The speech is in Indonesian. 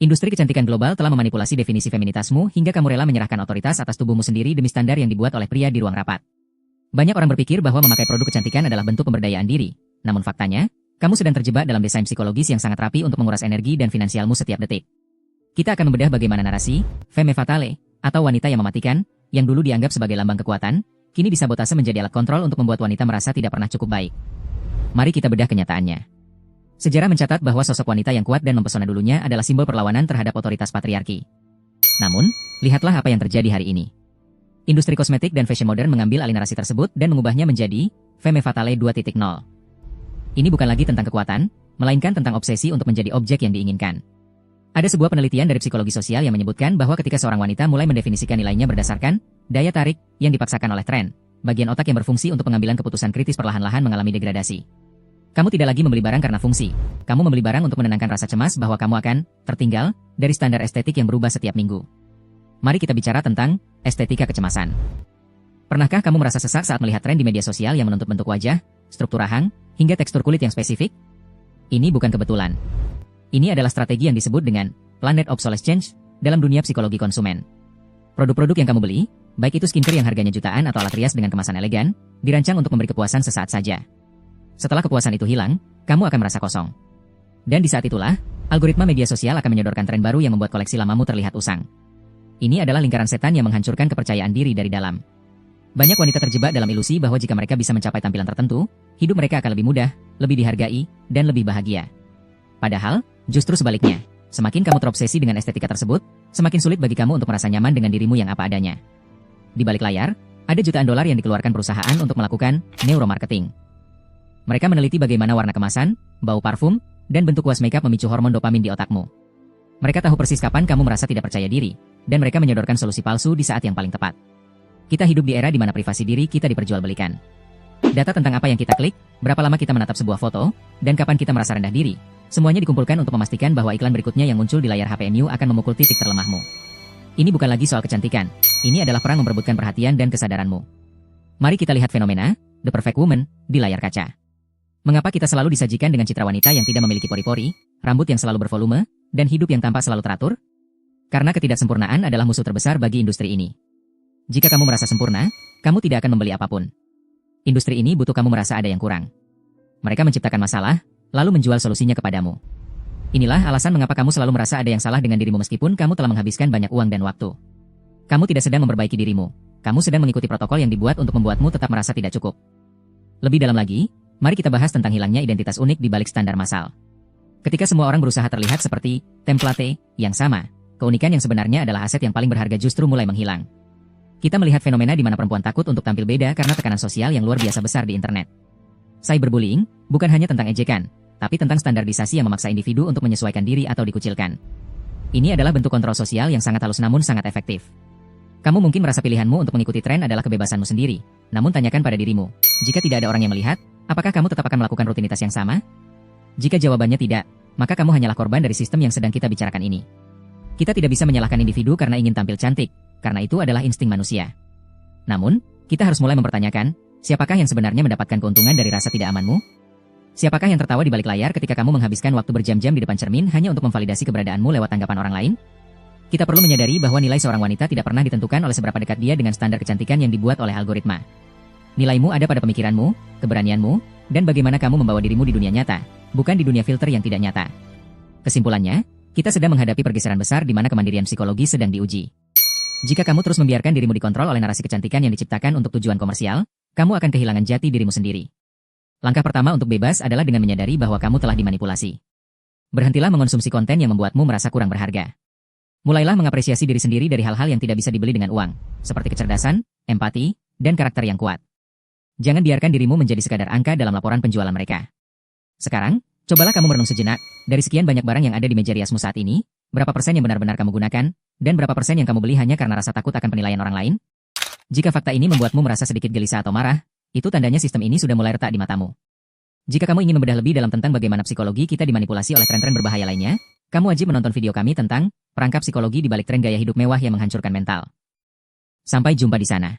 Industri kecantikan global telah memanipulasi definisi feminitasmu hingga kamu rela menyerahkan otoritas atas tubuhmu sendiri demi standar yang dibuat oleh pria di ruang rapat. Banyak orang berpikir bahwa memakai produk kecantikan adalah bentuk pemberdayaan diri. Namun faktanya, kamu sedang terjebak dalam desain psikologis yang sangat rapi untuk menguras energi dan finansialmu setiap detik. Kita akan membedah bagaimana narasi, femme fatale, atau wanita yang mematikan, yang dulu dianggap sebagai lambang kekuatan, kini disabotase menjadi alat kontrol untuk membuat wanita merasa tidak pernah cukup baik. Mari kita bedah kenyataannya. Sejarah mencatat bahwa sosok wanita yang kuat dan mempesona dulunya adalah simbol perlawanan terhadap otoritas patriarki. Namun, lihatlah apa yang terjadi hari ini. Industri kosmetik dan fashion modern mengambil alih narasi tersebut dan mengubahnya menjadi femme fatale 2.0. Ini bukan lagi tentang kekuatan, melainkan tentang obsesi untuk menjadi objek yang diinginkan. Ada sebuah penelitian dari psikologi sosial yang menyebutkan bahwa ketika seorang wanita mulai mendefinisikan nilainya berdasarkan daya tarik yang dipaksakan oleh tren, bagian otak yang berfungsi untuk pengambilan keputusan kritis perlahan-lahan mengalami degradasi. Kamu tidak lagi membeli barang karena fungsi. Kamu membeli barang untuk menenangkan rasa cemas bahwa kamu akan tertinggal dari standar estetik yang berubah setiap minggu. Mari kita bicara tentang estetika kecemasan. Pernahkah kamu merasa sesak saat melihat tren di media sosial yang menuntut bentuk wajah, struktur rahang, hingga tekstur kulit yang spesifik? Ini bukan kebetulan. Ini adalah strategi yang disebut dengan planet obsolescence dalam dunia psikologi konsumen. Produk-produk yang kamu beli, baik itu skincare yang harganya jutaan atau alat rias dengan kemasan elegan, dirancang untuk memberi kepuasan sesaat saja. Setelah kepuasan itu hilang, kamu akan merasa kosong. Dan di saat itulah, algoritma media sosial akan menyodorkan tren baru yang membuat koleksi lamamu terlihat usang. Ini adalah lingkaran setan yang menghancurkan kepercayaan diri dari dalam. Banyak wanita terjebak dalam ilusi bahwa jika mereka bisa mencapai tampilan tertentu, hidup mereka akan lebih mudah, lebih dihargai, dan lebih bahagia. Padahal, justru sebaliknya, semakin kamu terobsesi dengan estetika tersebut, semakin sulit bagi kamu untuk merasa nyaman dengan dirimu yang apa adanya. Di balik layar, ada jutaan dolar yang dikeluarkan perusahaan untuk melakukan neuromarketing. Mereka meneliti bagaimana warna kemasan, bau parfum, dan bentuk kuas makeup memicu hormon dopamin di otakmu. Mereka tahu persis kapan kamu merasa tidak percaya diri, dan mereka menyodorkan solusi palsu di saat yang paling tepat. Kita hidup di era di mana privasi diri kita diperjualbelikan. Data tentang apa yang kita klik, berapa lama kita menatap sebuah foto, dan kapan kita merasa rendah diri, semuanya dikumpulkan untuk memastikan bahwa iklan berikutnya yang muncul di layar HPMU akan memukul titik terlemahmu. Ini bukan lagi soal kecantikan, ini adalah perang memperebutkan perhatian dan kesadaranmu. Mari kita lihat fenomena The Perfect Woman di layar kaca. Mengapa kita selalu disajikan dengan citra wanita yang tidak memiliki pori-pori, rambut yang selalu bervolume, dan hidup yang tampak selalu teratur? Karena ketidaksempurnaan adalah musuh terbesar bagi industri ini. Jika kamu merasa sempurna, kamu tidak akan membeli apapun. Industri ini butuh kamu merasa ada yang kurang. Mereka menciptakan masalah, lalu menjual solusinya kepadamu. Inilah alasan mengapa kamu selalu merasa ada yang salah dengan dirimu meskipun kamu telah menghabiskan banyak uang dan waktu. Kamu tidak sedang memperbaiki dirimu. Kamu sedang mengikuti protokol yang dibuat untuk membuatmu tetap merasa tidak cukup. Lebih dalam lagi, mari kita bahas tentang hilangnya identitas unik di balik standar massal. Ketika semua orang berusaha terlihat seperti template yang sama, keunikan yang sebenarnya adalah aset yang paling berharga justru mulai menghilang. Kita melihat fenomena di mana perempuan takut untuk tampil beda karena tekanan sosial yang luar biasa besar di internet. Cyberbullying bukan hanya tentang ejekan, tapi tentang standarisasi yang memaksa individu untuk menyesuaikan diri atau dikucilkan. Ini adalah bentuk kontrol sosial yang sangat halus namun sangat efektif. Kamu mungkin merasa pilihanmu untuk mengikuti tren adalah kebebasanmu sendiri, namun tanyakan pada dirimu, jika tidak ada orang yang melihat, apakah kamu tetap akan melakukan rutinitas yang sama? Jika jawabannya tidak, maka kamu hanyalah korban dari sistem yang sedang kita bicarakan ini. Kita tidak bisa menyalahkan individu karena ingin tampil cantik, karena itu adalah insting manusia. Namun, kita harus mulai mempertanyakan, siapakah yang sebenarnya mendapatkan keuntungan dari rasa tidak amanmu? Siapakah yang tertawa di balik layar ketika kamu menghabiskan waktu berjam-jam di depan cermin hanya untuk memvalidasi keberadaanmu lewat tanggapan orang lain? Kita perlu menyadari bahwa nilai seorang wanita tidak pernah ditentukan oleh seberapa dekat dia dengan standar kecantikan yang dibuat oleh algoritma. Nilaimu ada pada pemikiranmu, keberanianmu, dan bagaimana kamu membawa dirimu di dunia nyata, bukan di dunia filter yang tidak nyata. Kesimpulannya, kita sedang menghadapi pergeseran besar di mana kemandirian psikologi sedang diuji. Jika kamu terus membiarkan dirimu dikontrol oleh narasi kecantikan yang diciptakan untuk tujuan komersial, kamu akan kehilangan jati dirimu sendiri. Langkah pertama untuk bebas adalah dengan menyadari bahwa kamu telah dimanipulasi. Berhentilah mengonsumsi konten yang membuatmu merasa kurang berharga. Mulailah mengapresiasi diri sendiri dari hal-hal yang tidak bisa dibeli dengan uang, seperti kecerdasan, empati, dan karakter yang kuat. Jangan biarkan dirimu menjadi sekadar angka dalam laporan penjualan mereka. Sekarang, cobalah kamu merenung sejenak, dari sekian banyak barang yang ada di meja riasmu saat ini, berapa persen yang benar-benar kamu gunakan, dan berapa persen yang kamu beli hanya karena rasa takut akan penilaian orang lain? Jika fakta ini membuatmu merasa sedikit gelisah atau marah, itu tandanya sistem ini sudah mulai retak di matamu. Jika kamu ingin membedah lebih dalam tentang bagaimana psikologi kita dimanipulasi oleh tren-tren berbahaya lainnya, kamu wajib menonton video kami tentang perangkap psikologi di balik tren gaya hidup mewah yang menghancurkan mental. Sampai jumpa di sana.